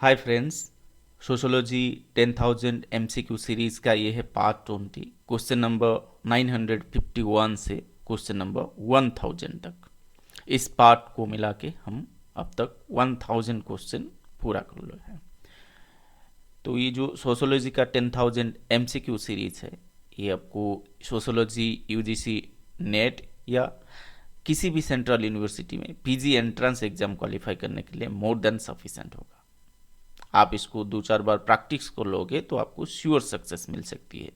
Hi friends, sociology 10,000 MCQ series का ये है पार्ट 20। क्वेश्चन नंबर 951 से क्वेश्चन नंबर 1000 तक। इस पार्ट को मिला के हम अब तक 1000 क्वेश्चन पूरा कर लिए हैं। तो ये जो सोशोलॉजी का 10,000 एमसीक्यू सीरीज है, ये आपको सोशोलॉजी यूजीसी नेट या किसी भी सेंट्रल यूनिवर्सिटी में पीजी एंट्रेंस एग्जाम क्वालिफाई करने के लिए मोर देन सफिशेंट होगा। आप इसको 2-4 बार प्रैक्टिस कर लोगे तो आपको श्योर सक्सेस मिल सकती है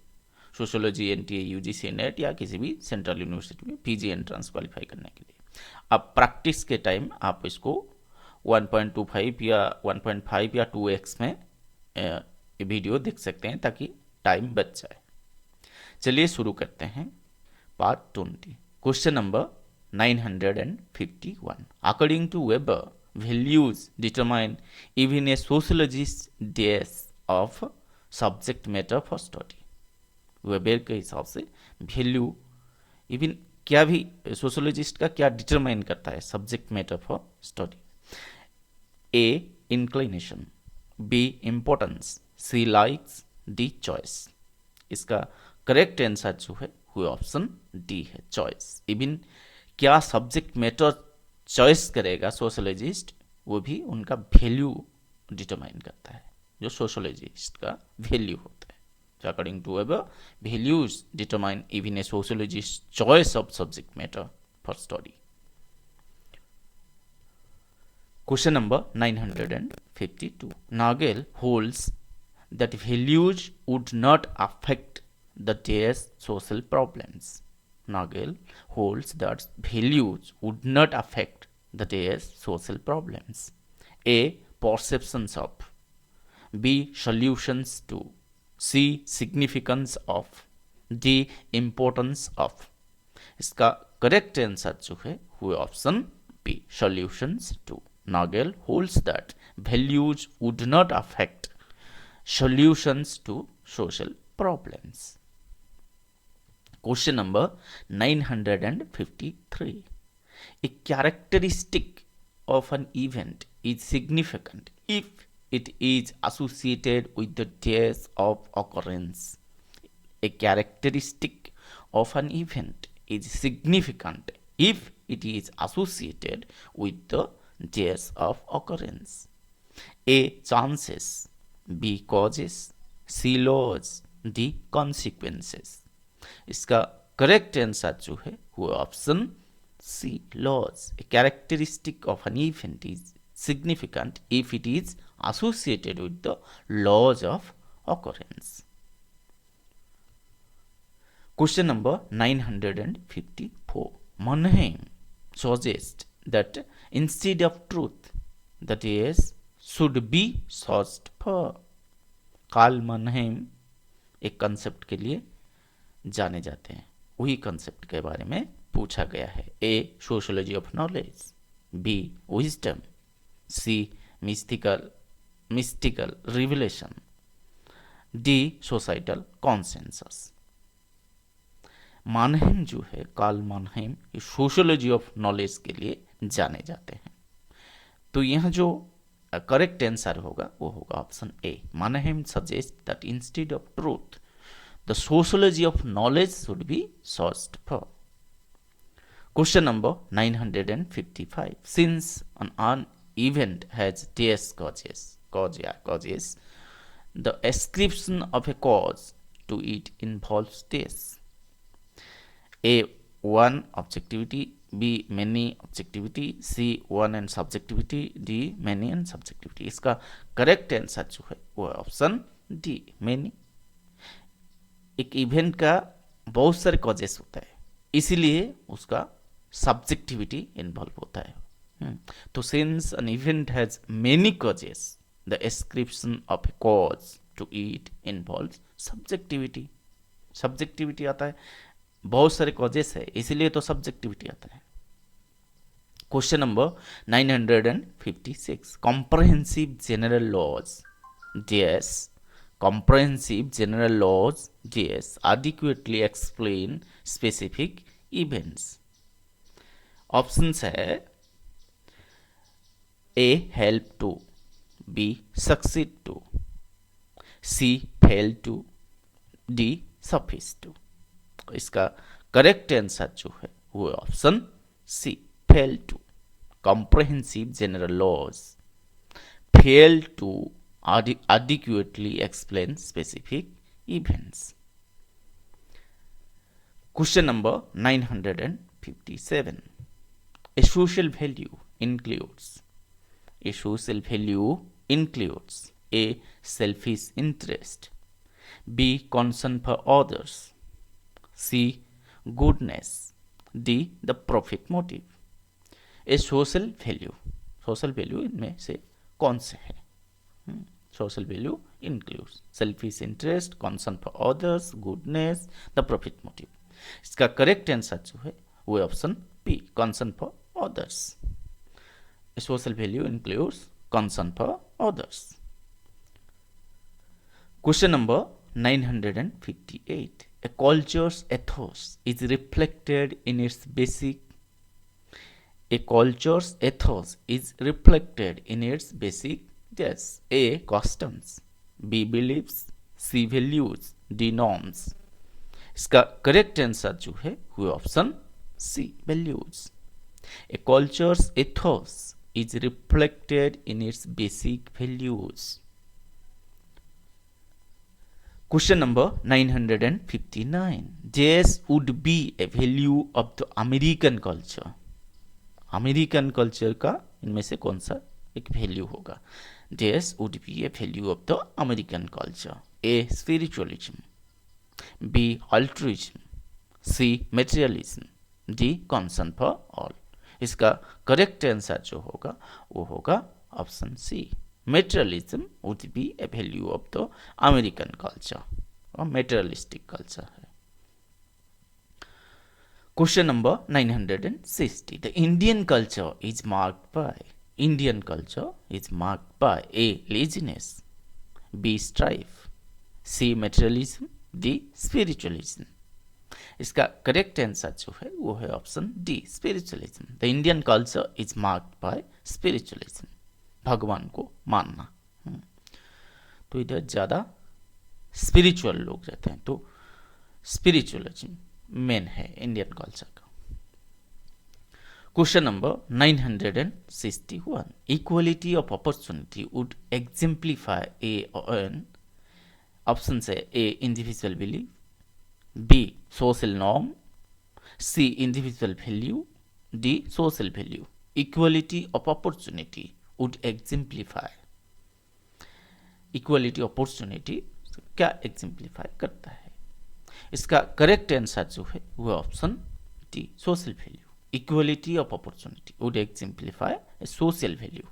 सोशोलॉजी एनटीए यूजीसी नेट या किसी भी सेंट्रल यूनिवर्सिटी में पीजी एंट्रेंस क्वालिफाई करने के लिए। अब प्रैक्टिस के टाइम आप इसको 1.25 या 1.5 या 2x में ये वीडियो देख सकते हैं ताकि टाइम बच जाए। चलिए शुरू करते हैं part 20। Question number 951। According to Weber, values determine even a sociologist's days of subject matter for study। Weber के हिसाब से वैल्यू इवन क्या भी सोशोलॉजिस्ट का क्या डिटरमाइन करता है subject matter for study. A inclination, B importance, C likes, D choice. इसका करेक्ट आंसर जो है वो ऑप्शन डी है, चॉइस। इवन क्या सब्जेक्ट मैटर चॉइस करेगा सोशोलॉजिस्ट, वो भी उनका वैल्यू डिटरमाइन करता है, जो सोशोलॉजिस्ट का वैल्यू होता है। So according to Weber, values determine even a sociologist's choice of subject matter for study। Question number 952। Nagel holds that values would not affect the day's social problems। Nagel holds that values would not affect the day's social problems। A. Perceptions of, B. Solutions to, C. Significance of, D. Importance of। इसका correct answer जो है वो option B, solutions to. Nagel holds that values would not affect solutions to social problems. Question number 953। A characteristic of an event is significant if it is associated with the days of occurrence। A characteristic of an event is significant if it is associated with the days of occurrence। A. Chances, B. Causes, C. Laws, D. Consequences। इसका correct answer जो है वो option C, laws. A characteristic of an event is significant if it is associated with the laws of occurrence. Question number 954। Mannheim suggests that instead of truth, the days should be searched for। Karl Mannheim एक concept के लिए जाने जाते हैं, वही concept के बारे में पूछा गया है। A sociology of knowledge, B wisdom, C mystical revelation, D societal consensus. Mannheim जो है, Karl Mannheim, sociology of knowledge के लिए जाने जाते हैं। तो यह जो करेक्ट आंसर होगा वो होगा option A. Mannheim suggest that instead of truth the sociology of knowledge should be searched for। Question number 955। Since an event has days causes, the ascription of a cause to it involves days। A. One objectivity, B. Many objectivity, C. One and subjectivity, D. Many and subjectivity। इसका correct answer जो है वो option D, many. एक event का बहुत सारे causes होता है, इसीलिए उसका सब्जेक्टिविटी इन्वॉल्व होता है। तो since an event has many causes, the ascription of a cause to it involve subjectivity. Subjectivity आता है, बहुत सारे कॉजेस है इसीलिए तो सब्जेक्टिविटी आता है। Question number 956। Comprehensive general laws DS, comprehensive general laws DS adequately explain specific events। Options है A help to, B succeed to, C fail to, D suffice to। इसका करेक्ट आंसर जो है वो option C fail to. Comprehensive general laws fail to adequately explain specific events। Question number 957. A social value includes A selfish interest, B concern for others, C goodness, D the profit motive। A social value इनमें से कौन से है? Social value includes selfish interest, concern for others, goodness, the profit motive. इसका correct answer जो है वो option be concern for others. A social value includes concern for others. Question number 958. A culture's ethos is reflected in its basic yes, A customs, B beliefs, C values, D norms। इसका correct answer जो है वो option C values. A culture's ethos is reflected in its basic values. Question number 959. Jazz would be a value of the American culture। American culture का इनमें से कौन सा एक वैल्यू होगा? Jazz would be a value of the American culture। A spiritualism, B altruism, C materialism, D concern for all। इसका correct answer जो होगा वो होगा option C materialism would be a value of the American culture और materialistic culture है। Question number 960. The Indian culture is marked by A laziness, B strife, C materialism, D spiritualism। इसका correct answer जो है वो है option D spiritualism. The Indian culture is marked bye spiritualism, भगवान को मानना। तो इधर ज़्यादा स्पिरिचुअल लोग रहते हैं, तो स्पिरिचुअलिज्म मेन है इंडियन कल्चर का। Question number 961. Equality of opportunity would exemplify option है A individual belief, B social norm, C individual value, D social value. Equality of opportunity would exemplify, equality opportunity क्या exemplify करता है? इसका correct answer जो है वो option D social value. Equality of opportunity would exemplify a social value.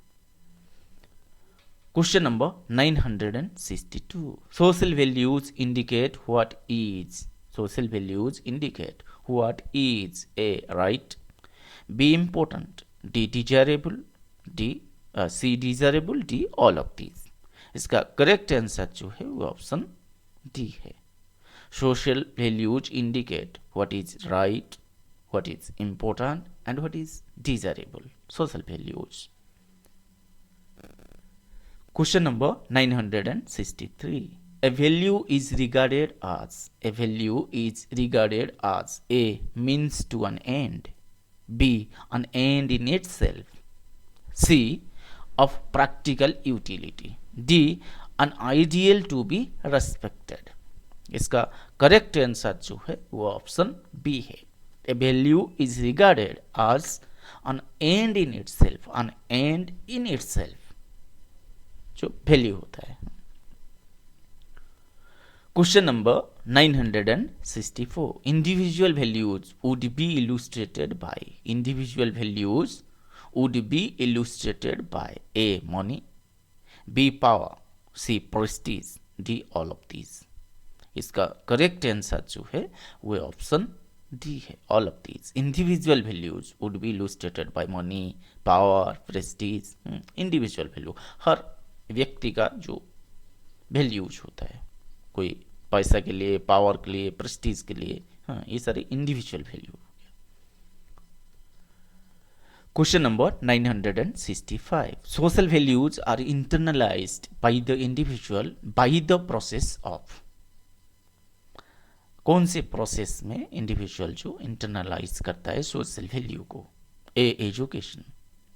Question number 962. Social values indicate what is A right, B important, D desirable, C desirable, D all of these। इसका correct answer जो है वो option D है। Social values indicate what is right, what is important and what is desirable, social values. Question number 963. A value is regarded as A means to an end, B an end in itself, C of practical utility, D an ideal to be respected। इसका correct answer जो है वो option B है। A value is regarded as an end in itself, जो value होता है। Question number 964. Individual values would be illustrated by A money, B power, C prestige, D all of these। इसका correct answer जो है वो option D है, all of these. Individual values would be illustrated by money, power, prestige. Individual value हर व्यक्ति का जो values होता है, कोई पैसा के लिए, पावर के लिए, प्रेस्टीज के लिए, हाँ, ये सारे इंडिविजुअल वैल्यू हो गया। Question number 965. Social values are internalized by the individual by the process of. कौन से प्रोसेस में इंडिविजुअल जो इंटरनलाइज करता है सोशल वैल्यू को? ए एजुकेशन,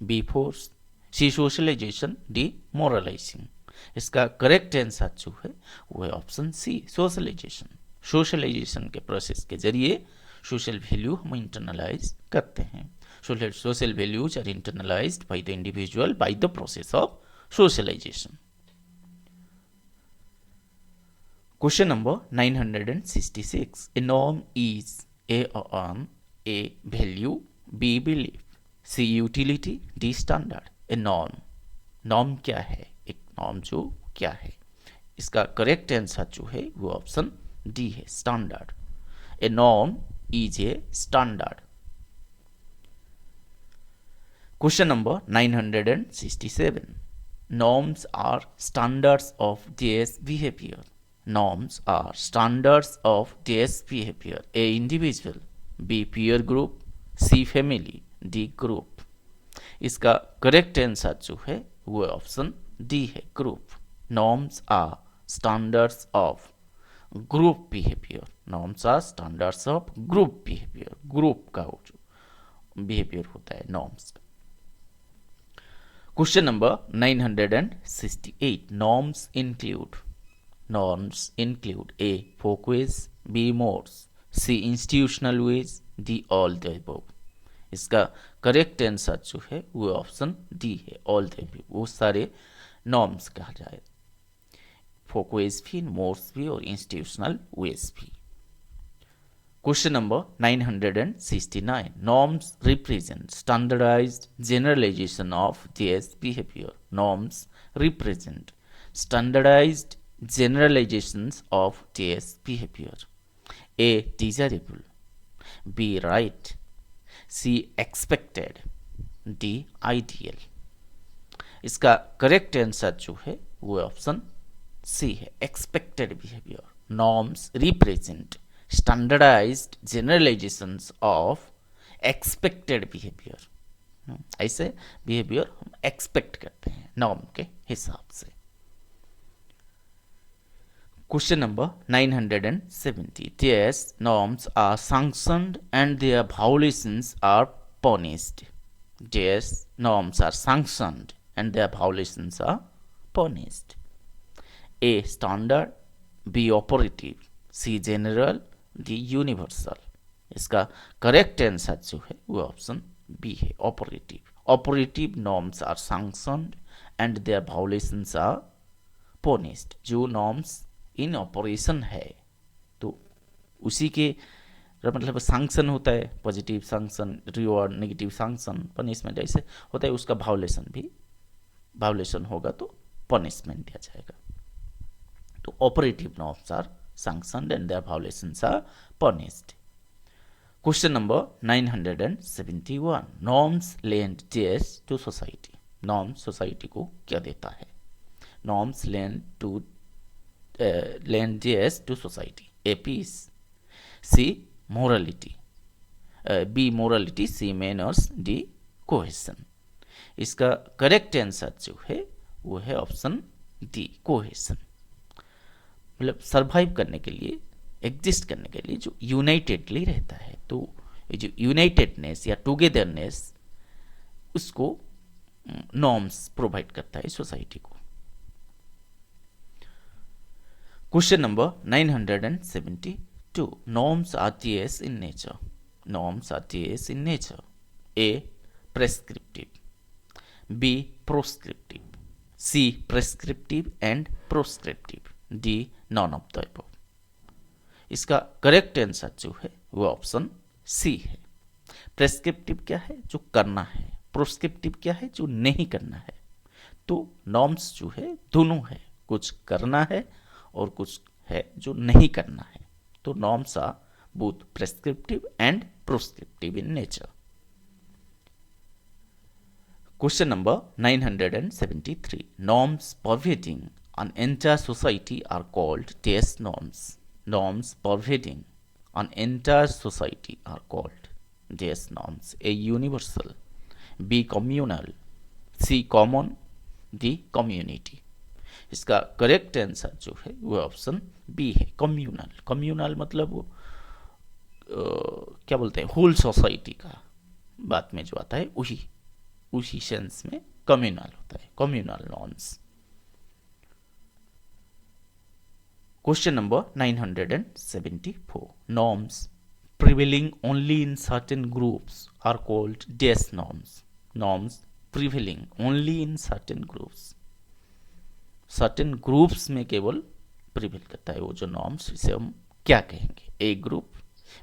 बी फोर्स, सी सोशलाइजेशन, डी मोरलाइजिंग। इसका करेक्ट आंसर जो है वो है ऑप्शन सी सोशलाइजेशन। सोशलाइजेशन के प्रोसेस के जरिए सोशल वैल्यू हम इंटरनलाइज करते हैं। Social values are internalized by the individual by the process of socialization. Question number 966. A norm is A a value, B belief, C utility, D standard. A norm क्या है? एक norm जो क्या है? इसका करेक्ट आंसर जो है वो ऑप्शन डी है standard. A norm is a standard. Question number 967. Norms are standards of this behavior. Norms are standards of this behavior. A individual, B peer group, C family, D group. इसका correct answer जो है वो option D है group. Norms are standards of group behavior. Norms are standards of group behavior. Group का जो behaviour होता है norms का। Question number 968. Norms include A. folk ways, B. mores, C. institutional ways, D. all the above. इसका correct answer जो है वो option D है ऑल द अबव। वो सारे नॉर्म्स कहा जाए, folk ways भी, mores भी और institutional ways भी। Question number 969. Norms represent standardized generalization of this behavior. Norms represent standardized generalizations of this behavior. A. desirable, B. right, C. expected, D. ideal. इसका correct answer जो है वो option C है expected behaviour. Norms represent standardised generalisations of expected behaviour. ऐसे behaviour हम expect करते हैं norm के हिसाब से। Question number 970. These norms are sanctioned and their violations are punished. These norms are sanctioned and their violations are punished. A. standard, B. operative, C. general, D. universal. इसका correct answer जो है वो option B है operative. Operative norms are sanctioned and their violations are punished. जो norms इन operation है तो उसी के मतलब सैंक्शन होता है, positive sanction, reward, negative sanction, punishment ऐसे होता है, उसका वायोलेशन होगा तो पनिशमेंट दिया जाएगा। तो operative norms are sanctioned and their violations are punished. Question number 971. Norms lend theirs to society. Norms society को क्या देता है? Norms lend theirs to society. A. peace, C. morality, B. morality, C. manners, D. cohesion. इसका correct answer जो है वो है option D cohesion. मतलब सरवाइव करने के लिए, एग्जिस्ट करने के लिए जो यूनाइटेडली रहता है, तो ये जो यूनाइटेडनेस या टुगेदरनेस उसको नॉर्म्स प्रोवाइड करता है सोसाइटी को। Question number 972. Norms are dears in nature. Norms are dears in nature. A. Prescriptive, B. Proscriptive, C. Prescriptive and proscriptive, D. None of the above. इसका करेक्ट आंसर जो है वो option C है। Prescriptive क्या है? जो करना है। प्रोस्क्रिप्टिव क्या है? जो नहीं करना है। तो नॉर्म्स जो है दोनों है, कुछ करना है और कुछ है जो नहीं करना है। तो norms are both prescriptive and proscriptive in nature. Question number 973. Norms pervading an entire society are called these norms. Norms pervading an entire society are called these norms. A. universal, B communal, C common, D community. इसका correct answer जो है वो option B है, communal. Communal मतलब वो क्या बोलते हैं, होल सोसाइटी का बात में जो आता है उसी उसी सेंस में कम्युनल होता है, communal norms. Question number 974, norms prevailing only in certain groups are called dash norms. Norms prevailing only in certain groups, certain groups में केवल प्रिवेल करता है वो जो नॉर्म्स, इसे हम क्या कहेंगे? A group,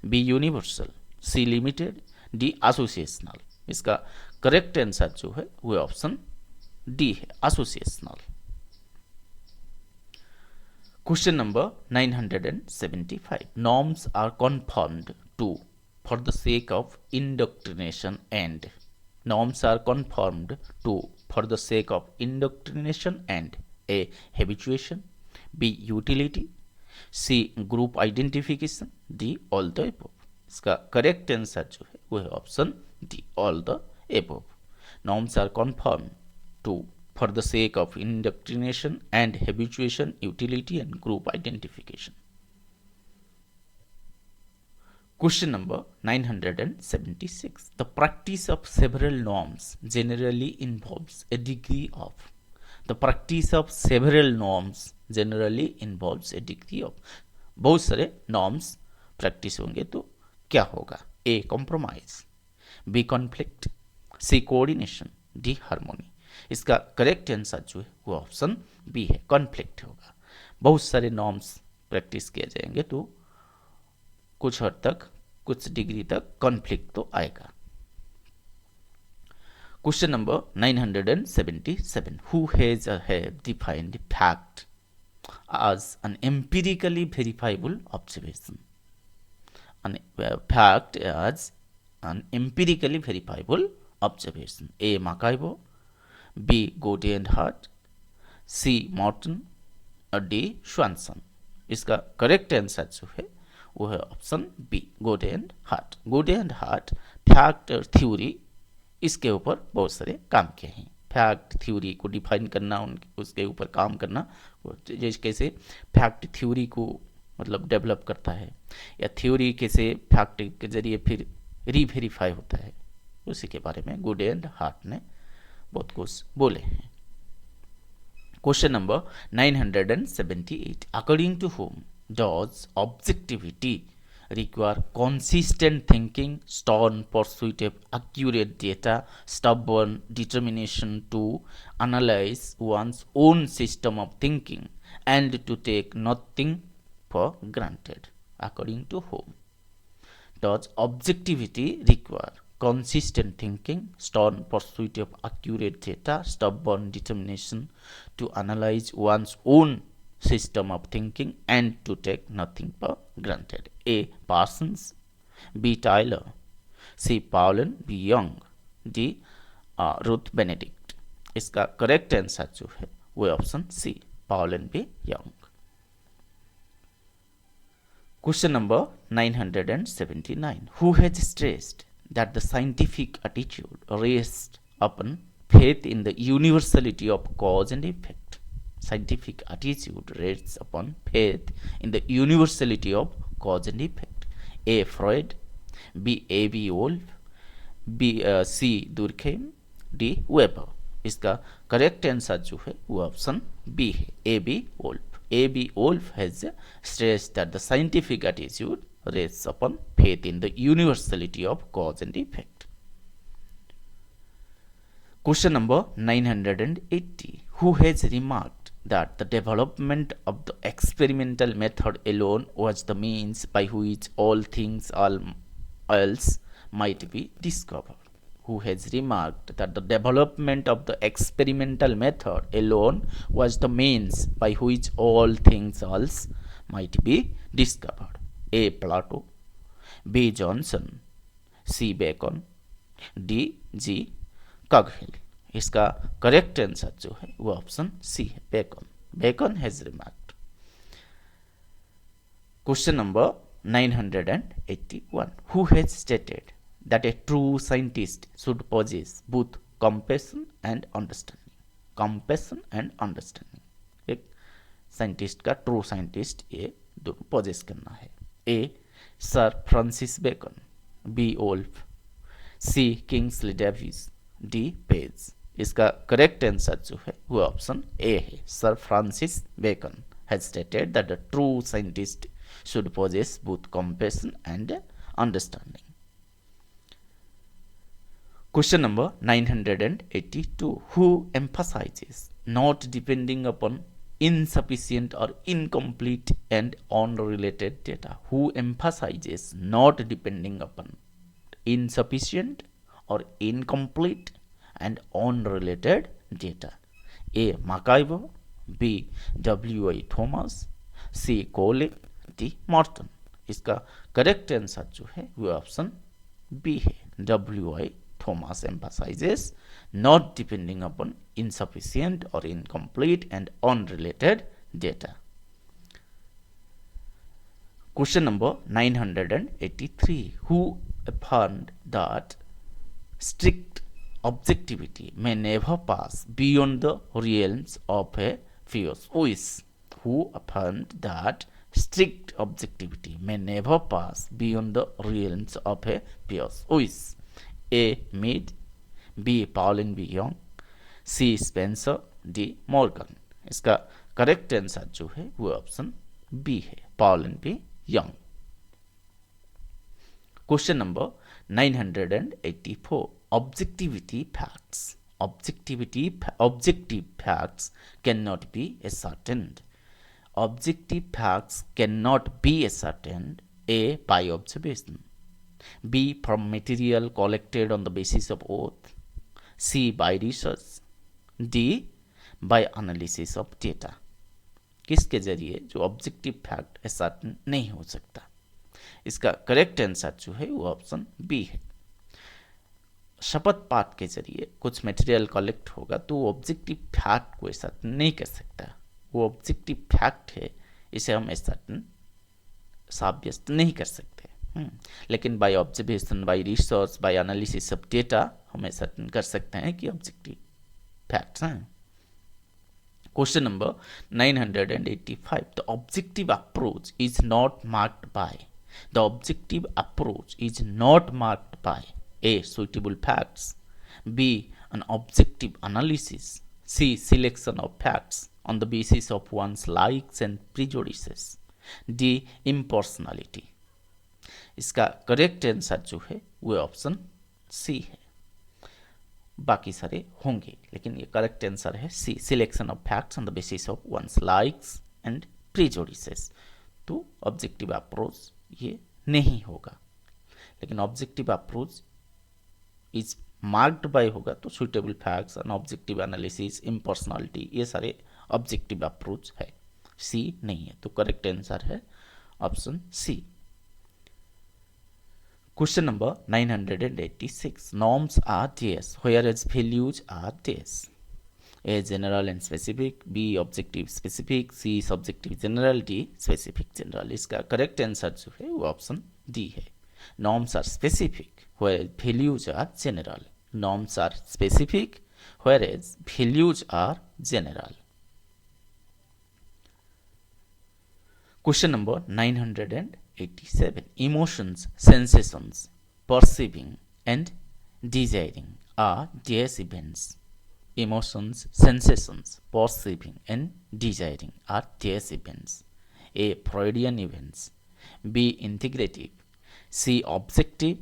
B universal, C limited, D associational. इसका करेक्ट आंसर जो है वो ऑप्शन डी है, associational. Question number 975. Norms are conformed to for the sake of indoctrination and. Norms are conformed to for the sake of indoctrination and A. Habituation, B. Utility, C. Group identification, D. All the above. इसका correct answer जो है वो है option D, all the above. Norms are conformed to for the sake of indoctrination and habituation, utility and group identification. Question number 976. The practice of several norms generally involves a degree of. The practice of several norms generally involves a degree of. बहुत सारे norms practice होंगे तो क्या होगा? A. Compromise, B. Conflict, C. Coordination, D. Harmony. इसका correct answer जो है वो ऑप्शन बी है, कॉन्फ्लिक्ट होगा। बहुत सारे नॉर्म्स प्रैक्टिस किए जाएंगे तो कुछ हद तक, कुछ डिग्री तक कॉन्फ्लिक्ट तो आएगा। Question number 977. Who has defined fact as an empirically verifiable observation? Fact as an empirically verifiable observation. A. Markaibo, B. Gode and Hart, C. Morton और D. Swanson. इसका करेक्ट आंसर जो है वो है option B, गोडे and heart. गोडे and heart fact और theory इसके ऊपर बहुत सारे काम किए हैं। फैक्ट थ्योरी को डिफाइन करना, उसके ऊपर काम करना, जैसे कैसे फैक्ट थ्योरी को मतलब डेवलप करता है, या थ्योरी कैसे फैक्ट के जरिए फिर रीवेरीफाई होता है, उसी के बारे में गोडे एंड हार्ट ने बहुत कुछ बोले हैं। Question number 978. According to whom does objectivity require consistent thinking, stern pursuit of accurate data, stubborn determination to analyze one's own system of thinking, and to take nothing for granted? According to whom does objectivity require consistent thinking, stern pursuit of accurate data, stubborn determination to analyze one's own system of thinking, and to take nothing for granted? A. Parsons, B. Tyler, C. Paulin, B. Young, D. Ruth Benedict. इसका correct answer जो है वो option C, Pauline B Young. Question number 979. Who has stressed that the scientific attitude rests upon faith in the universality of cause and effect? Scientific attitude rests upon faith in the universality of cause and effect. A. Freud, B. A.B. Wolf, B. C. Durkheim, D. Weber. इसका correct answer जो है वो option B है, A.B. Wolf. A.B. Wolf has stressed that the scientific attitude rests upon faith in the universality of cause and effect. Question number 980. Who has remarked that the development of the experimental method alone was the means by which all things else might be discovered? Who has remarked that the development of the experimental method alone was the means by which all things else might be discovered? A. Plato, B. Johnson, C. Bacon, D. G. Coghill. इसका correct answer जो है वो option C है, Bacon. Bacon has remarked. Question number 981. Who has stated that a true scientist should possess both compassion and understanding. compassion and understanding, एक scientist का, true scientist, ये दोनों possess करना है. A Sir Francis Bacon, B Wolf, C Kingsley Davis, D Page. इसका correct answer जो है वो ऑप्शन ए है. Sir Francis Bacon has stated that the true scientist should possess both compassion and understanding. Question number 982. Who emphasizes not depending upon insufficient or incomplete and unrelated data? Who emphasizes not depending upon insufficient or incomplete and unrelated data? A. Macaibo, B. W.I. Thomas, C. Cole, D Morton. इसका correct answer जो है वो option B है. W.I. Thomas emphasizes not depending upon insufficient or incomplete and unrelated data. Question number 983. Who affirmed that strict objectivity may never pass beyond the realms of a pious wish? Who affirmed that strict objectivity may never pass beyond the realms of a pious wish? A. Mead, B. Pauline B. Young, C. Spencer, D. Morgan. इसका correct answer जो है वो option B है, Pauline B. Young. Question number 984. Objectivity facts. Objective facts cannot be ascertained. Objective facts cannot be ascertained. A. By observation, B. from material collected on the basis of oath, C. by research, D. by analysis of data. किसके जरिए जो objective fact ascertain नहीं हो सकता? इसका correct answer जो है वो ऑप्शन बी है. शपथ पाठ के जरिए कुछ मटेरियल कलेक्ट होगा तो ऑब्जेक्टिव फैक्ट को असर्टेन नहीं कर सकता. वो ऑब्जेक्टिव फैक्ट है, इसे हम असर्टेन साब्यस्त नहीं कर सकते. लेकिन by observation, by research, by analysis of data हम असर्टेन कर सकते हैं कि ऑब्जेक्टिव फैक्ट्स हैं. Question number 985. The objective approach is not marked by A. suitable facts, B. an objective analysis, C. selection of facts on the basis of one's likes and prejudices, D. impersonality. इसका correct answer जो है वो option C है. बाकी सारे होंगे लेकिन ये करेक्ट आंसर है C, selection of facts on the basis of one's likes and prejudices. तो ऑब्जेक्टिव अप्रोच ये नहीं होगा. लेकिन objective approach is marked by होगा तो suitable facts and objective analysis, impersonality, ये सारे ऑब्जेक्टिव अप्रोच है. सी नहीं है, तो करेक्ट आंसर है option C. Question number 986. Norms are dash, whereas values are dash. A. general and specific, B. objective specific, C. subjective general, D. specific general. इसका correct answer जो है वो option D है. Norms are specific, whereas values are general. Norms are specific, whereas values are general. Question number 987. Emotions, sensations, perceiving and desiring are dash events. Emotions, sensations, perceiving and desiring are dash events. A. Freudian events, B. integrative, C. objective,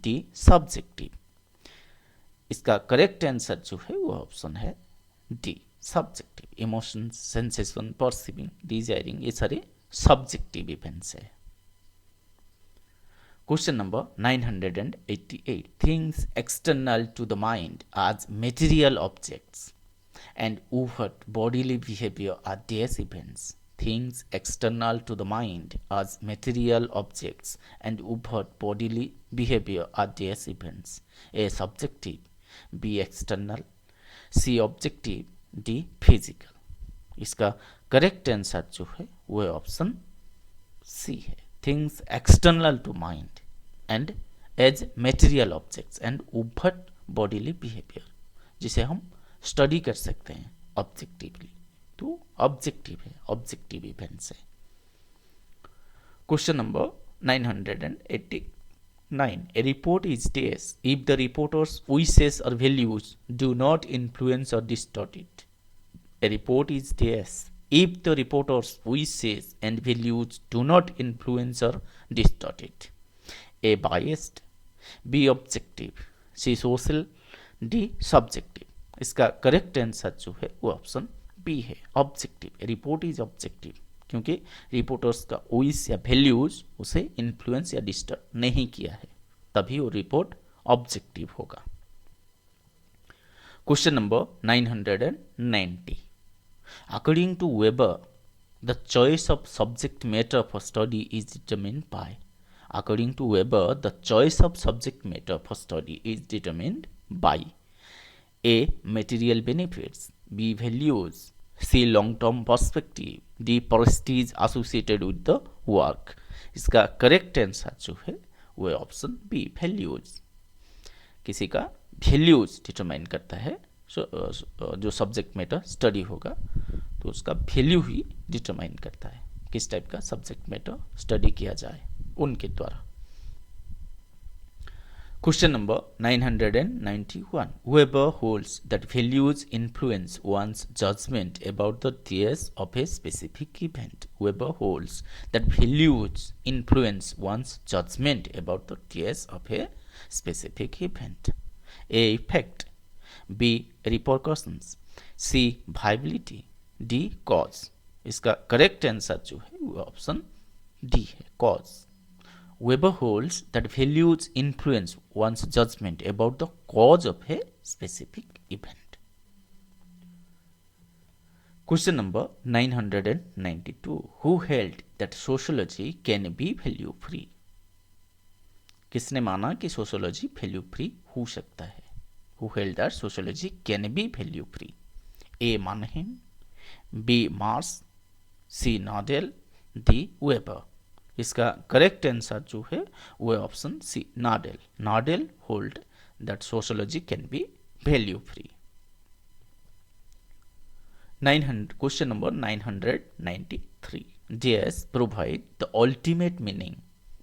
D. subjective. इसका correct answer जो है वो option है D, subjective. Emotions, sensation, perceiving, desiring ये सारे subjective events है. Question number 988. Things external to the mind as material objects and overt bodily behavior are dash events. Things external to the mind as material objects and overt bodily behavior are dash events. A. subjective, B. external, C. objective, D. physical. इसका correct answer जो है वो option C है. Things external to mind and as material objects and overt bodily behaviour, जिसे हम study कर सकते हैं ऑब्जेक्टिवली, तो ऑब्जेक्टिव है, ऑब्जेक्टिव इवेंट्स है। Question number 989, a report is this if the reporter's wishes or values do not influence or distort it. A report is this if the reporter's wishes and values do not influence or distort it. A biased, B objective, C social, D subjective. इसका correct answer जो है वो option B है, objective. Report is objective, क्योंकि reporters का wish या values उसे influence या डिस्टर्ब नहीं किया है, तभी वो रिपोर्ट ऑब्जेक्टिव होगा। Question number 990, according to Weber the choice of subject matter for study is determined by. According to Weber the choice of subject matter for study is determined by A. Material benefits, B. Values, C. Long-term perspective, D. Prestige associated with the work. इसका correct answer जो है वो option B, values. किसी का values determine करता है, जो subject matter study होगा तो उसका वैल्यू ही डिटरमाइन करता है किस टाइप का सब्जेक्ट मैटर स्टडी किया जाए उनके द्वारा। Question number 991. Whoever holds that values influence one's judgment about the TS of a specific event. Whoever holds that values influence one's judgment about the TS of a specific event. A. Effect. B. Repercussions. C. Viability. D. Cause. इसका correct answer जो है वो option D है, cause. Weber holds that values influence one's judgment about the cause of a specific event. Question number 992. Who held that sociology can be value free? किसने माना कि sociology value free हो सकता है? Who held that sociology can be value free? A. Mannheim, B. Marsh, C. Nodel, D. Weber. इसका correct answer जो है वो option C, Nadel. Nadel hold that sociology can be value free. Question number 993. DS provide the ultimate meaning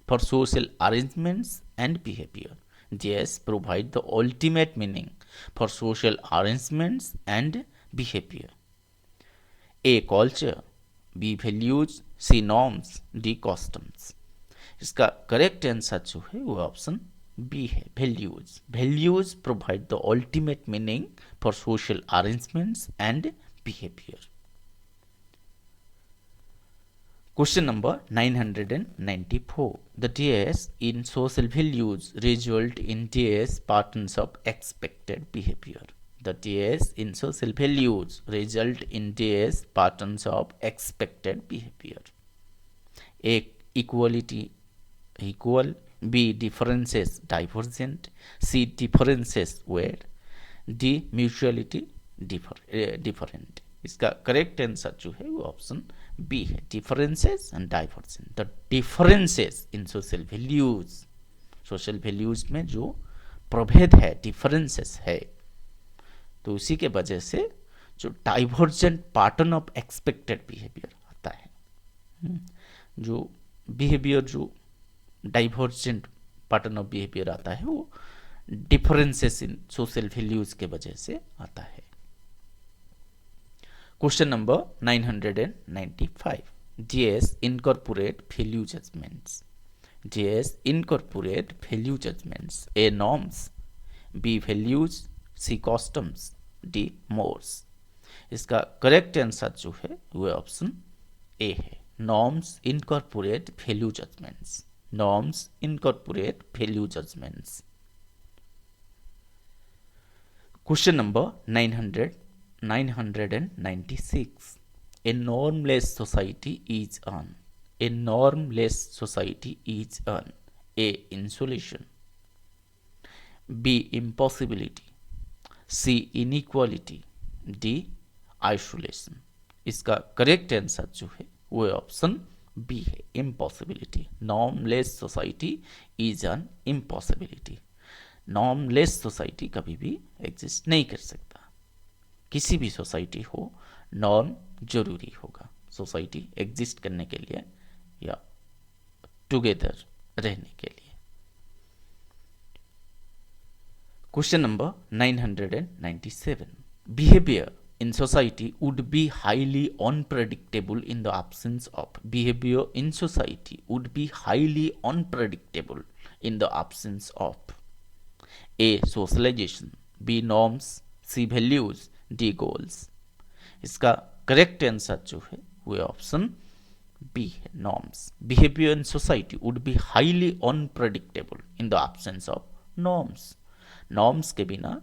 for social arrangements and behavior. DS provide the ultimate meaning for social arrangements and behavior. A. Culture, B. Values, C. Norms, D. Customs. इसका correct answer जो है वो option B है, values. Values provide the ultimate meaning for social arrangements and behaviour. Question number 994. The DS in social values result in DS patterns of expected behavior. The DS in social values result in DS patterns of expected behavior. A. Equality, equal. B. Differences, divergent. C. Differences, where. D. Mutuality, different. इसका correct answer जो है वो option B है, differences and divergent. The differences in social values, social values में जो प्रभेद है, differences है, तो उसी के वजह से जो divergent pattern of expected behaviour आता है, जो बिहेवियर जो डाइवर्जेंट पैटर्न ऑफ बिहेवियर आता है वो डिफरेंसेस इन सोशल वैल्यूज के वजह से आता है। Question number 995. DS incorporate value judgments. DS incorporate value judgments. A. Norms, B. Values, C. Customs, D. Mores. इसका करेक्ट आंसर जो है वो ऑप्शन ए है, norms incorporate value judgements. Norms incorporate value judgements. Question number 996. A normless society is an. A normless society is an. A. Insulation, B. Impossibility, C. Inequality, D. Isolation. इसका correct answer जो है वो option B है, impossibility. Normless society is an impossibility. Normless society कभी भी exist नहीं कर सकता। किसी भी सोसाइटी हो, नॉर्म जरूरी होगा सोसाइटी एग्जिस्ट करने के लिए या टुगेदर रहने के लिए। Question number 997, behaviour in society would be highly unpredictable in the absence of behavior in society would be highly unpredictable in the absence of A socialization, B norms, C values, D goals। इसका correct answer जो है वो option B है, norms. Behaviour in society would be highly unpredictable in the absence of norms. Norms के बिना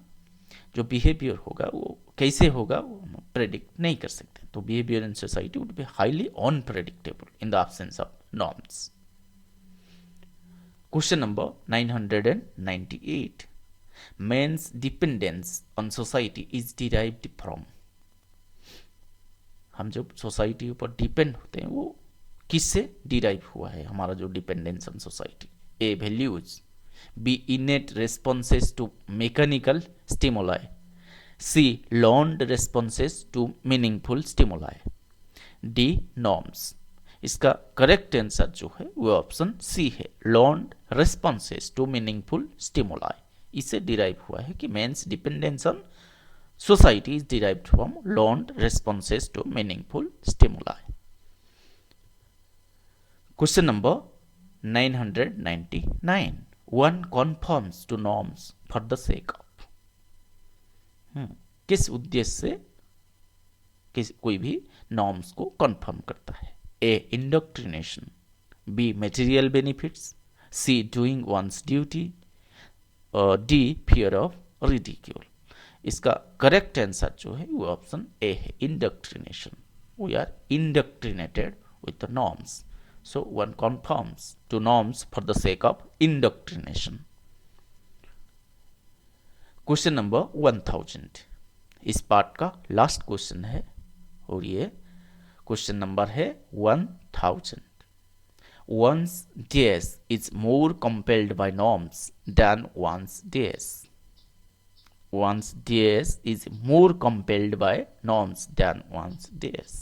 जो behaviour होगा वो कैसे होगा वो हम प्रेडिक्ट नहीं कर सकते। तो behaviour in society would be highly unpredictable in the absence of norms. Question number 998, man's dependence on society is derived from. हम जब सोसाइटी ऊपर डिपेंड होते हैं वो किससे डिराइव हुआ है हमारा जो dependence on society. A values, B innate responses to mechanical stimuli, C learned responses to meaningful stimuli, D norms. इसका करेक्ट आंसर जो है वो ऑप्शन सी है, learned responses to meaningful stimuli. इससे डिराइव हुआ है कि man's dependence on society is derived from learned responses to meaningful stimuli। Question number 999, one conforms to norms for the sake of। किस उद्देश्य से कोई भी नॉर्म्स को कन्फर्म करता है। A indoctrination, B material benefits, C doing one's duty, D fear of ridicule. इसका correct answer जो है वो ऑप्शन ए है, indoctrination. We are indoctrinated with the norms, so one conforms to norms for the sake of indoctrination. Question number 1000 इस part का last question है और ये क्वेश्चन नंबर है 1000। one's days is more compelled by norms than one's days। one's days is more compelled by norms than one's days।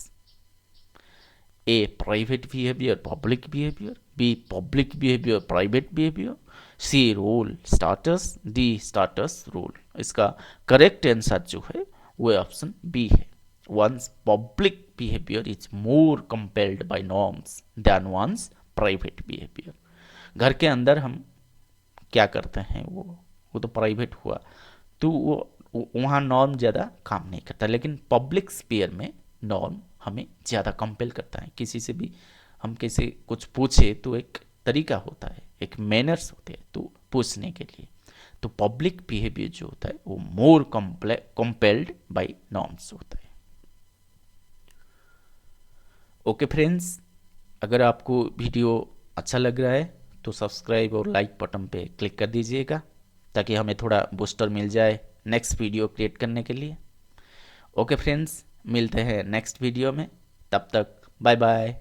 A private behavior, public behavior, B public behavior, private behavior, C role status, D status role। इसका correct answer जो है वो option B है, one's public behavior is more compelled by norms than one's private behavior। घर के अंदर हम क्या करते हैं वो तो प्राइवेट हुआ, तो वो वहाँ नॉर्म ज़्यादा काम नहीं करता, लेकिन पब्लिक स्पेयर में नॉर्म हमें ज़्यादा कंपेल करता है। किसी से भी हम कैसे कुछ पूछे तो एक तरीका होता है, एक मैनर्स होते हैं तो पूछने के लिए। तो पब्लिक बिहेवियर जो होता है वो मोर कंपेल्ड बाय नॉर्म्स होता है। ओके फ्रेंड्स, अगर आपको वीडियो अच्छा लग रहा है तो सब्सक्राइब और लाइक बटन पे क्लिक कर दीजिएगा ताकि हमें थोड़ा बूस्टर मिल जाए नेक्स्ट वीडियो क्रिएट करने के लिए। ओके फ्रेंड्स, मिलते हैं नेक्स्ट वीडियो में, तब तक बाय बाय।